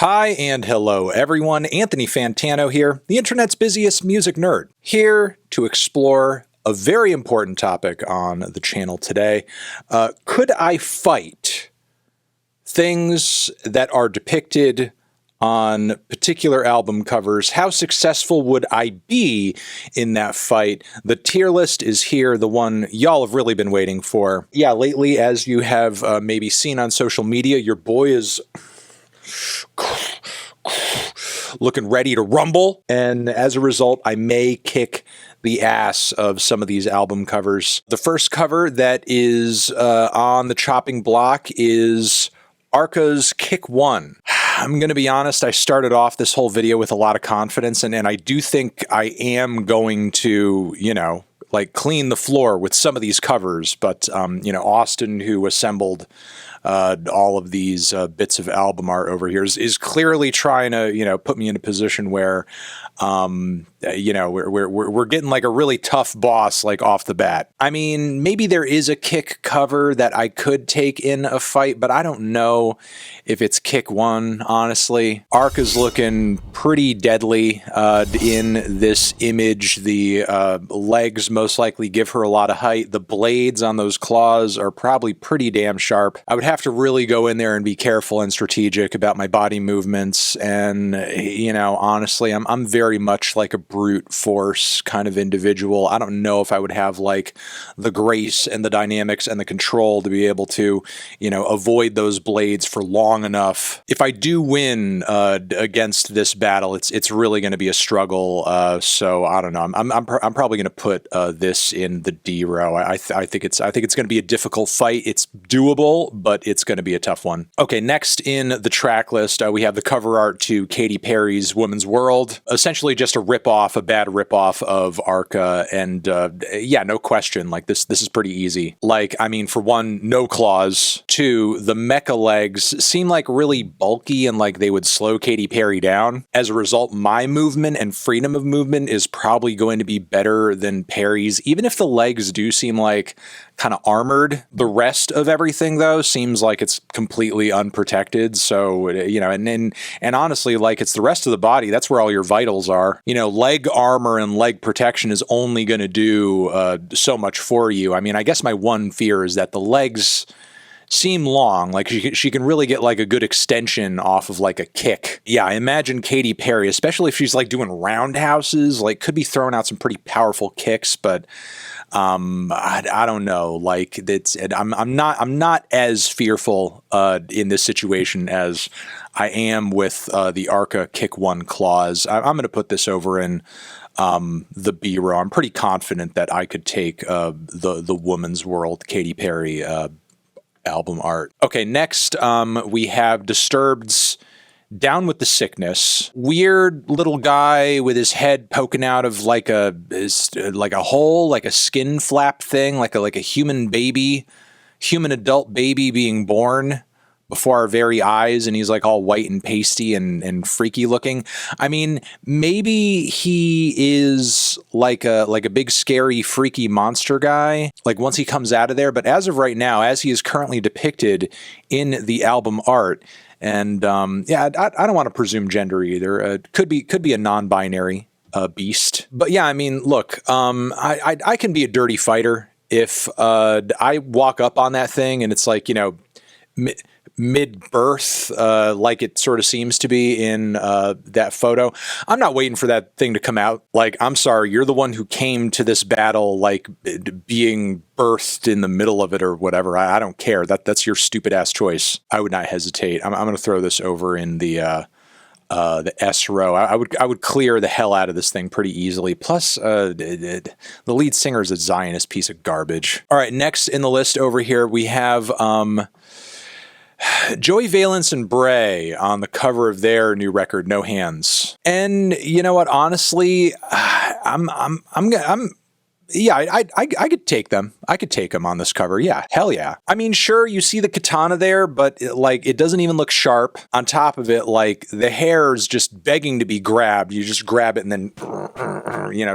Hi and hello everyone, Anthony Fantano here, the internet's busiest music nerd, here to explore a very important topic on the channel today. Could I fight things that are depicted on particular album covers? How successful would I be in that fight? The tier list is here, the one y'all have really been waiting for. Yeah, lately, as you have maybe seen on social media, your boy is looking ready to rumble, and as a result, I may kick the ass of some of these album covers. The first cover that is on the chopping block is Arca's Kick 1. I'm going to be honest, I started off this whole video with a lot of confidence, and I do think I am going to, like clean the floor with some of these covers, but, Austen, who assembled all of these bits of album art over here, is clearly trying to, put me in a position where, we're getting like a really tough boss, like off the bat. I mean, maybe there is a Kick cover that I could take in a fight, but I don't know if it's Kick 1, honestly. Arca's looking pretty deadly in this image. The legs most likely give her a lot of height. The blades on those claws are probably pretty damn sharp. I would have to really go in there and be careful and strategic about my body movements. And, honestly, I'm very much like a brute force kind of individual. I don't know if I would have like the grace and the dynamics and the control to be able to, avoid those blades for long enough. If I do win against this battle, it's really going to be a struggle. So I don't know. I'm probably going to put this in the D row. I think it's going to be a difficult fight. It's doable, but it's going to be a tough one. Okay, next in the track list, we have the cover art to Katy Perry's Woman's World. Essentially just a bad ripoff of Arca, and yeah, no question, like this is pretty easy. Like, I mean, for one, no claws. Two, the mecha legs seem like really bulky and like they would slow Katy Perry down. As a result, my movement and freedom of movement is probably going to be better than Perry's, even if the legs do seem like kind of armored. The rest of everything, though, seems like it's completely unprotected. So, and honestly, like, it's the rest of the body. That's where all your vitals are. Leg armor and leg protection is only going to do so much for you. I mean, I guess my one fear is that the legs seem long, like she can really get like a good extension off of like a kick. Yeah, I imagine Katy Perry, especially if she's like doing roundhouses, like could be throwing out some pretty powerful kicks, but I don't know. Like I'm not as fearful in this situation as I am with the Arca Kick 1 claws. I'm going to put this over in the B row. I'm pretty confident that I could take the Woman's World Katy Perry album art. Okay, next we have Disturbed's Down with the Sickness. Weird little guy with his head poking out of like a hole, like a skin flap thing, like a human adult baby being born before our very eyes, and he's like all white and pasty and freaky looking. I mean, maybe he is like a big scary freaky monster guy, like once he comes out of there, but as of right now, as he is currently depicted in the album art, and yeah, I don't want to presume gender either. Could be a non-binary beast. But yeah, I mean, look, I can be a dirty fighter if I walk up on that thing and it's like, mid-birth, like it sort of seems to be in that photo. I'm not waiting for that thing to come out. Like, I'm sorry, you're the one who came to this battle, like being birthed in the middle of it or whatever. I don't care. That's your stupid ass choice. I would not hesitate. I'm going to throw this over in the S row. I would clear the hell out of this thing pretty easily. Plus, the lead singer is a Zionist piece of garbage. All right, next in the list over here we have Joey Valence and Bray on the cover of their new record, No Hands. And you know what? Honestly, I'm Yeah, I could take them. I could take them on this cover. Yeah, hell yeah. I mean, sure, you see the katana there, but it doesn't even look sharp. On top of it, like the hair is just begging to be grabbed. You just grab it and then,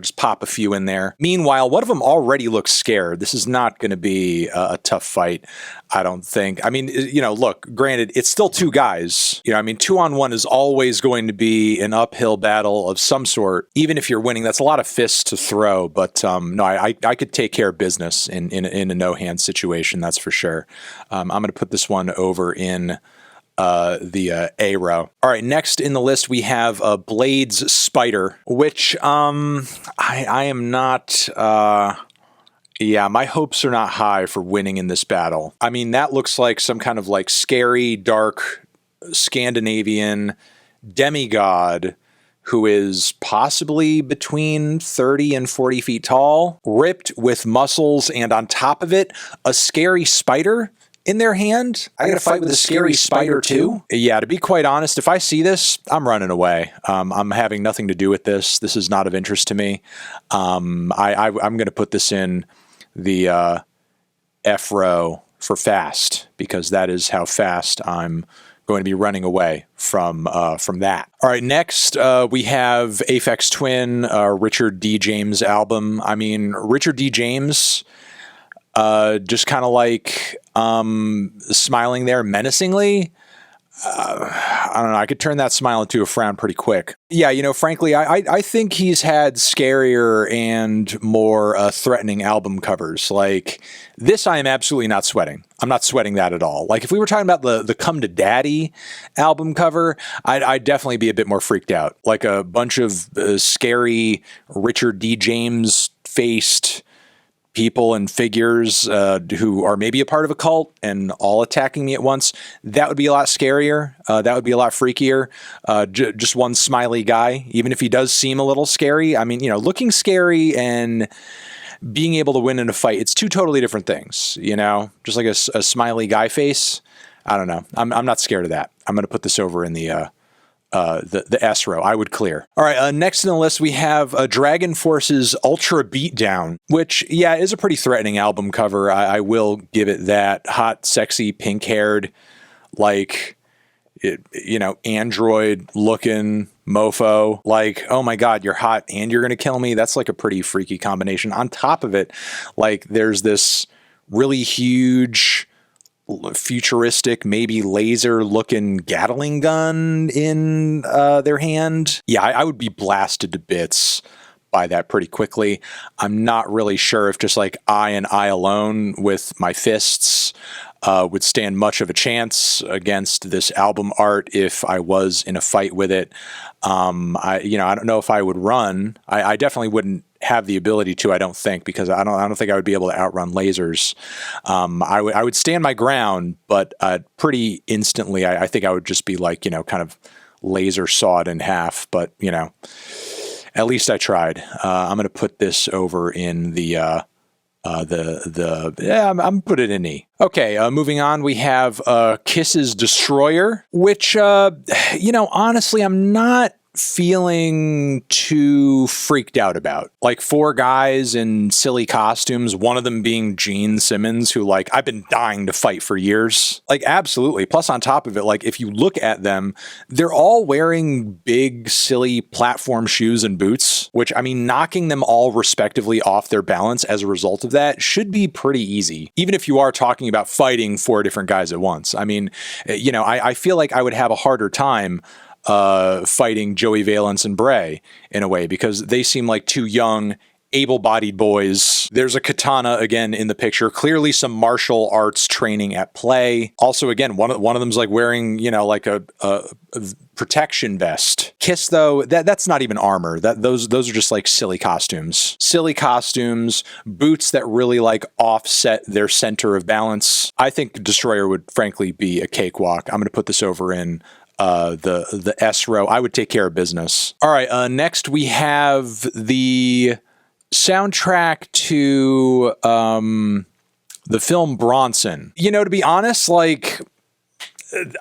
just pop a few in there. Meanwhile, one of them already looks scared. This is not going to be a tough fight, I don't think. I mean, look, granted, it's still two guys. 2-on-1 is always going to be an uphill battle of some sort, even if you're winning. That's a lot of fists to throw, but no, I could take care of business in a no-hand situation, that's for sure. I'm going to put this one over in the A row. All right, next in the list we have Blade's Spider, which I am not... Yeah, my hopes are not high for winning in this battle. I mean, that looks like some kind of like scary, dark, Scandinavian demigod who is possibly between 30 and 40 feet tall, ripped with muscles, and on top of it, a scary spider in their hand. I gotta fight with a scary spider too? Yeah, to be quite honest, if I see this, I'm running away. I'm having nothing to do with this. This is not of interest to me. I'm gonna put this in the F row for fast, because that is how fast I'm going to be running away from that. All right, next we have Aphex Twin, Richard D. James album. I mean, Richard D. James just kind of like smiling there menacingly. I don't know. I could turn that smile into a frown pretty quick. Yeah, frankly, I think he's had scarier and more threatening album covers. Like this, I am absolutely not sweating. I'm not sweating that at all. Like if we were talking about the Come to Daddy album cover, I'd definitely be a bit more freaked out. Like a bunch of scary Richard D. James faced people and figures who are maybe a part of a cult and all attacking me at once. That would be a lot scarier. That would be a lot freakier. Just one smiley guy, even if he does seem a little scary. I mean, looking scary and being able to win in a fight, it's two totally different things, just like a smiley guy face. I don't know. I'm not scared of that. I'm going to put this over in the S row. I would clear. All right, next in the list, we have Dragon Force's Ultra Beatdown, which, yeah, is a pretty threatening album cover. I will give it that. Hot, sexy, pink-haired, like, android-looking mofo. Like, oh my God, you're hot and you're going to kill me? That's like a pretty freaky combination. On top of it, like, there's this really huge, futuristic, maybe laser looking Gatling gun in their hand. Yeah, I would be blasted to bits by that pretty quickly. I'm not really sure if just like I and I alone with my fists would stand much of a chance against this album art if I was in a fight with it. I don't know if I would run. I definitely wouldn't have the ability to, I don't think, because I don't think I would be able to outrun lasers. I would stand my ground, but pretty instantly, I think I would just be like, kind of laser sawed in half. But at least I tried. I'm going to put this over in the I'm put it in E. Okay, moving on, we have Kiss's Destroyer, which honestly, I'm not feeling too freaked out about. Like 4 guys in silly costumes, one of them being Gene Simmons, who like I've been dying to fight for years. Like absolutely. Plus on top of it, like if you look at them, they're all wearing big silly platform shoes and boots, which I mean knocking them all respectively off their balance as a result of that should be pretty easy. Even if you are talking about fighting 4 different guys at once. I mean, I feel like I would have a harder time fighting Joey Valence and Bray in a way, because they seem like 2 young, able-bodied boys. There's a katana again in the picture. Clearly some martial arts training at play. Also, again, one of them's like wearing, like a protection vest. Kiss, though, that's not even armor. Those are just like silly costumes. Silly costumes, boots that really like offset their center of balance. I think Destroyer would frankly be a cakewalk. I'm going to put this over in the S row. I would take care of business. All right, next we have the soundtrack to the film Bronson. To be honest, like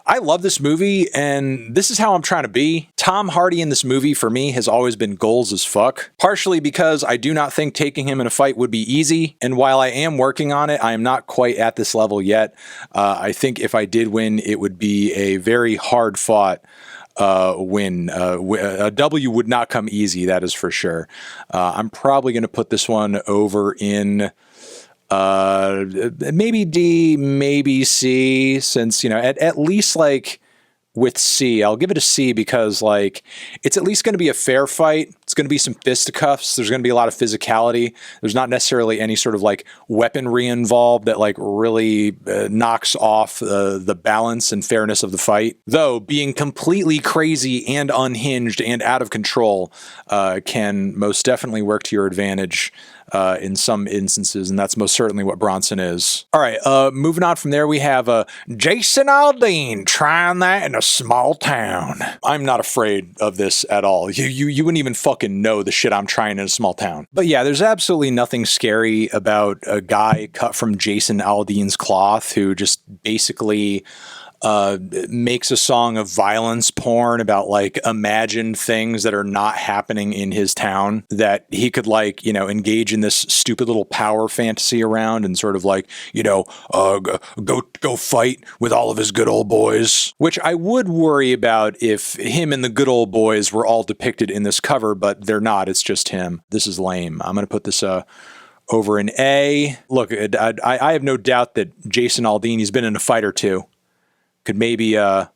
I love this movie, and this is how I'm trying to be. Tom Hardy in this movie, for me, has always been goals as fuck. Partially because I do not think taking him in a fight would be easy, and while I am working on it, I am not quite at this level yet. I think if I did win, it would be a very hard-fought win. A W would not come easy, that is for sure. I'm probably going to put this one over in maybe D, maybe C, since, at least like with C, I'll give it a C because like it's at least going to be a fair fight. It's going to be some fisticuffs. There's going to be a lot of physicality. There's not necessarily any sort of like weaponry involved that like really knocks off the balance and fairness of the fight. Though being completely crazy and unhinged and out of control can most definitely work to your advantage in some instances, and that's most certainly what Bronson is. All right, moving on from there, we have Jason Aldean trying that in a small town. I'm not afraid of this at all. You wouldn't even fucking know the shit I'm trying in a small town. But yeah, there's absolutely nothing scary about a guy cut from Jason Aldean's cloth who just basically makes a song of violence porn about like imagined things that are not happening in his town that he could like, engage in this stupid little power fantasy around and sort of like, go fight with all of his good old boys, which I would worry about if him and the good old boys were all depicted in this cover, but they're not. It's just him. This is lame. I'm going to put this, over an A. Look, I have no doubt that Jason Aldean, he's been in a fight or two, could maybe really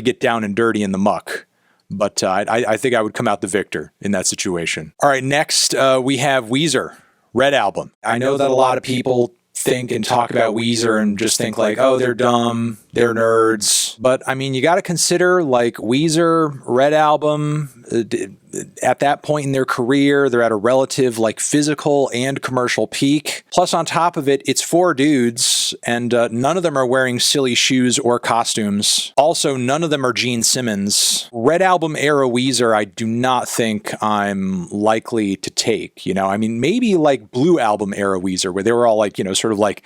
get down and dirty in the muck. But I think I would come out the victor in that situation. All right, next we have Weezer, Red Album. I know that a lot of people think and talk about Weezer and just think like, oh, they're dumb, they're nerds. But I mean, you got to consider like Weezer, Red Album, at that point in their career, they're at a relative like physical and commercial peak. Plus on top of it, it's four dudes and none of them are wearing silly shoes or costumes. Also, none of them are Gene Simmons. Red Album era Weezer, I do not think I'm likely to take, I mean, maybe like Blue Album era Weezer where they were all like, sort of like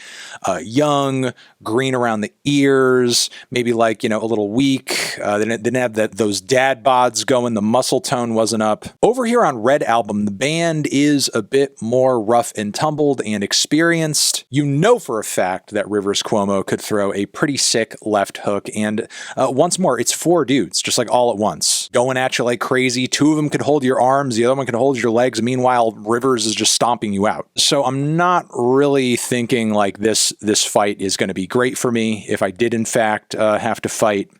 young, green around the ears, maybe like, a little weak. They didn't have those dad bods going. The muscle tone wasn't up. Over here on Red Album, the band is a bit more rough and tumbled and experienced. You know for a fact that Rivers Cuomo could throw a pretty sick left hook. And once more, it's four dudes, just like all at once, going at you like crazy. Two of them could hold your arms. The other one could hold your legs. Meanwhile, Rivers is just stomping you out. So I'm not really thinking like this fight is going to be great for me. If I did, in fact, have to fight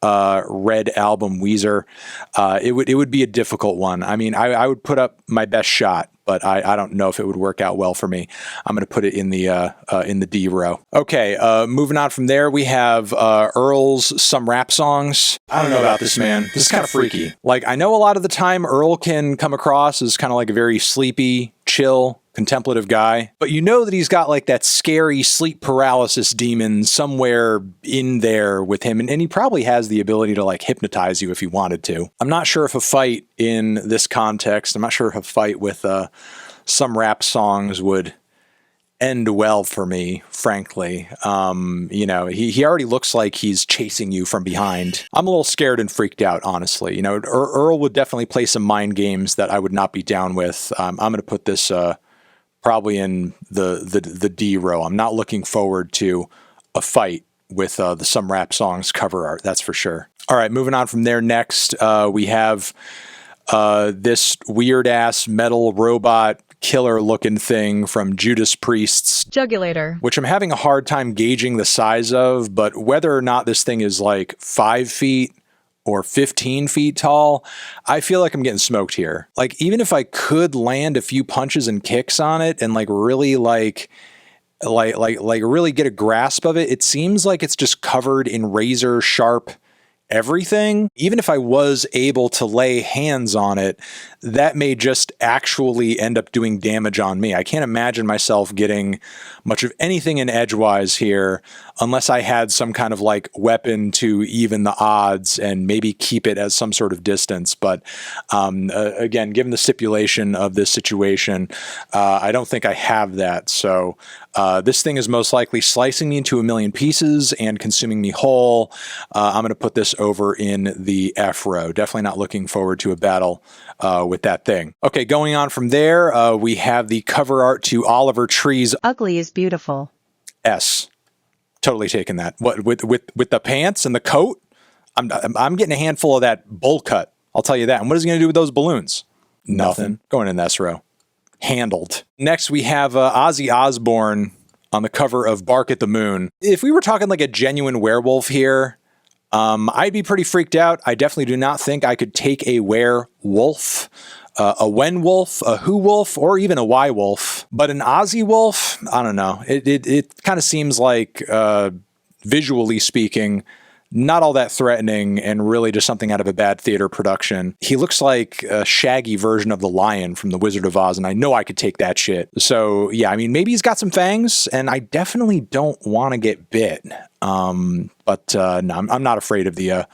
Red Album Weezer, it would be a difficult one. I mean, I would put up my best shot, but I don't know if it would work out well for me. I'm going to put it in the D row. Okay, moving on from there, we have Earl's Some Rap Songs. I don't know about this, man. This is kind of freaky. Like, I know a lot of the time Earl can come across as kind of like a very sleepy, chill, contemplative guy, but you know that he's got like that scary sleep paralysis demon somewhere in there with him, and he probably has the ability to like hypnotize you if he wanted to. I'm not sure if a fight in this context, I'm not sure if a fight with Some Rap Songs would end well for me, frankly. He already looks like he's chasing you from behind. I'm a little scared and freaked out, honestly. Earl would definitely play some mind games that I would not be down with. I'm going to put this probably in the D row. I'm not looking forward to a fight with the Some Rap Songs cover art, that's for sure. All right, moving on from there. Next, we have this weird-ass metal robot killer-looking thing from Judas Priest's Jugulator, which I'm having a hard time gauging the size of, but whether or not this thing is like 5 feet or 15 feet tall, I feel like I'm getting smoked here. Like, even if I could land a few punches and kicks on it and like really really get a grasp of it, it seems like it's just covered in razor sharp everything. Even if I was able to lay hands on it, that may just actually end up doing damage on me. I can't imagine myself getting much of anything in edgewise here unless I had some kind of like weapon to even the odds and maybe keep it at some sort of distance. But again, given the stipulation of this situation, I don't think I have that. So This thing is most likely slicing me into a million pieces and consuming me whole. I'm going to put this over in the F row. Definitely not looking forward to a battle with that thing. Okay, going on from there, we have the cover art to Oliver Tree's Ugly is Beautiful. S. Totally taking that. What with the pants and the coat? I'm getting a handful of that bowl cut. I'll tell you that. And what is he going to do with those balloons? Nothing. Going in the S row. Handled. Next, we have Ozzy Osbourne on the cover of Bark at the Moon. If we were talking like a genuine werewolf here, I'd be pretty freaked out. I definitely do not think I could take a werewolf, a when wolf, a who wolf, or even a why wolf. But an Ozzy wolf, I don't know. It kind of seems like, visually speaking, not all that threatening and really just something out of a bad theater production. He looks like a shaggy version of the lion from The Wizard of Oz, and I know I could take that shit. So yeah, I mean, maybe he's got some fangs, and I definitely don't want to get bit. No, I'm not afraid of the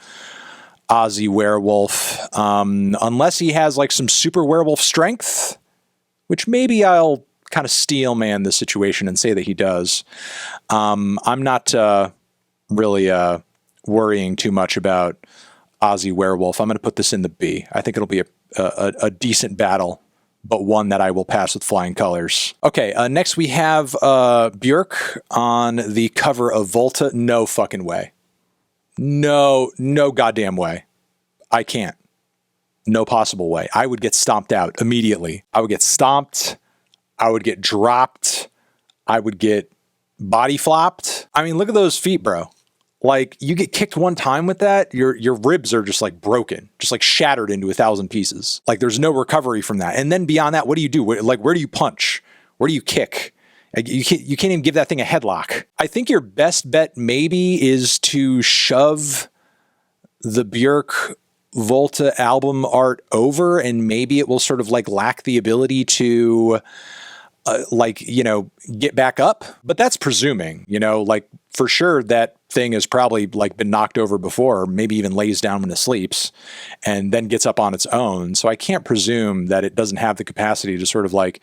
Ozzy werewolf, unless he has like some super werewolf strength, which maybe I'll kind of steel man the situation and say that he does. I'm not really worrying too much about Ozzy werewolf. I'm going to put this in the B. I think it'll be a decent battle, but one that I will pass with flying colors. Okay, next we have Björk on the cover of Volta. No fucking way. No goddamn way. I can't. No possible way. I would get stomped out immediately. I would get stomped. I would get dropped. I would get body flopped. I mean, look at those feet, bro. Like, you get kicked one time with that, your ribs are just like broken, just like shattered into 1,000 pieces. Like, there's no recovery from that. And then beyond that, what do you do? Like, where do you punch? Where do you kick? Like, you can't even give that thing a headlock. I think your best bet maybe is to shove the Björk Volta album art over, and maybe it will sort of like lack the ability to get back up. But that's presuming, like, for sure that thing has probably like been knocked over before, or maybe even lays down when it sleeps and then gets up on its own. So I can't presume that it doesn't have the capacity to sort of like,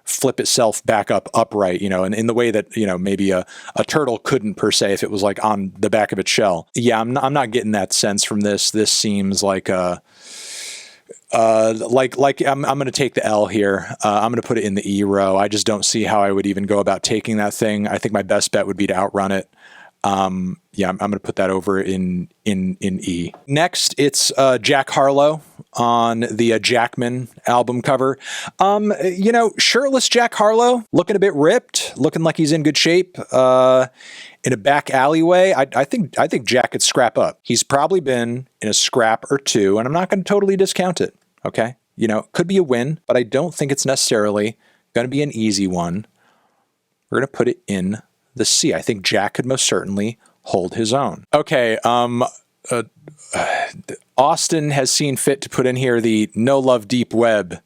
flip itself back up upright, and in the way that, maybe a turtle couldn't per se if it was like on the back of its shell. Yeah, I'm not getting that sense from this. This seems like I'm going to take the L here. I'm going to put it in the E row. I just don't see how I would even go about taking that thing. I think my best bet would be to outrun it. I'm going to put that over in E. Next, it's Jack Harlow on the Jackman album cover. Shirtless Jack Harlow, looking a bit ripped, looking like he's in good shape. In a back alleyway, I think Jack could scrap up. He's probably been in a scrap or two, and I'm not going to totally discount it. Okay, could be a win, but I don't think it's necessarily going to be an easy one. We're going to put it in the C. I think Jack could most certainly hold his own. Okay, Austen has seen fit to put in here the No Love Deep Web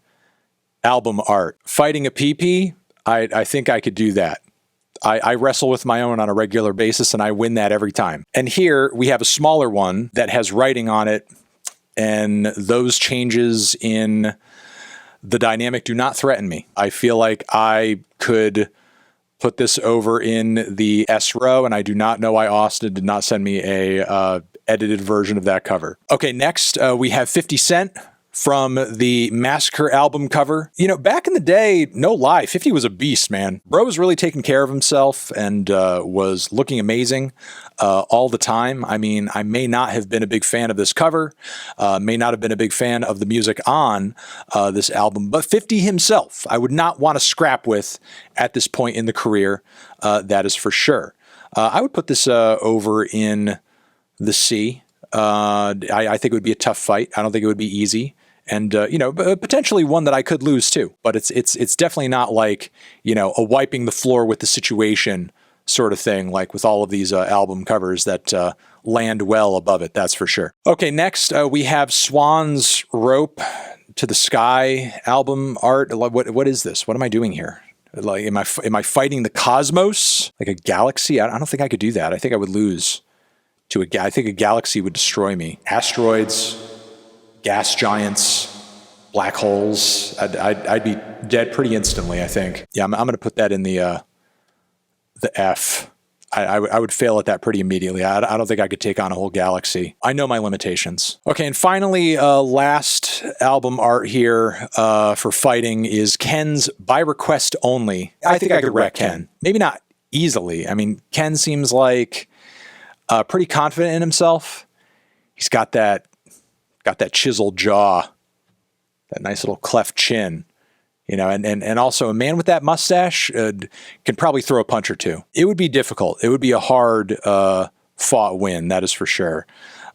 album art. Fighting a PP, I think I could do that. I wrestle with my own on a regular basis, and I win that every time. And here we have a smaller one that has writing on it, and those changes in the dynamic do not threaten me. I feel like I could put this over in the S row, and I do not know why Austen did not send me a edited version of that cover. Okay, next we have 50 Cent from the Massacre album cover. Back in the day, no lie, 50 was a beast, man. Bro was really taking care of himself and was looking amazing all the time. I mean, I may not have been a big fan of this cover, may not have been a big fan of the music on this album, but 50 himself, I would not want to scrap with at this point in the career, that is for sure. I would put this over in the C. I think it would be a tough fight. I don't think it would be easy. And, potentially one that I could lose too, but it's definitely not like, a wiping the floor with the situation sort of thing, like with all of these album covers that land well above it. That's for sure. Okay. Next, we have Swan's Rope to the Sky album art. What is this? What am I doing here? Like, am I fighting the cosmos? Like a galaxy? I don't think I could do that. I think I would lose to I think a galaxy would destroy me. Asteroids, gas giants, black holes. I'd be dead pretty instantly, I think. Yeah, I'm going to put that in the the F. I would fail at that pretty immediately. I don't think I could take on a whole galaxy. I know my limitations. Okay, and finally, last album art here for fighting is Ken's By Request Only. I think I could wreck Ken. Maybe not easily. I mean, Ken seems like pretty confident in himself. He's got that chiseled jaw, that nice little cleft chin. You know, and also a man with that mustache can probably throw a punch or two. It would be difficult. It would be a hard fought win, that is for sure.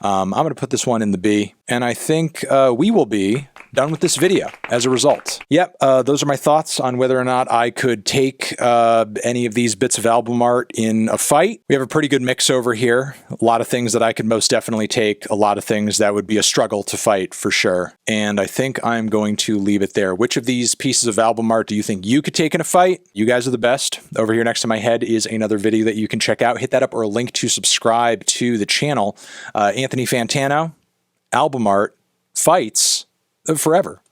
I'm going to put this one in the B, and I think we will be done with this video as a result. Yep, those are my thoughts on whether or not I could take any of these bits of album art in a fight. We have a pretty good mix over here. A lot of things that I could most definitely take, a lot of things that would be a struggle to fight for sure. And I think I'm going to leave it there. Which of these pieces of album art do you think you could take in a fight? You guys are the best. Over here next to my head is another video that you can check out. Hit that up or a link to subscribe to the channel. Anthony Fantano, album art, fights, forever.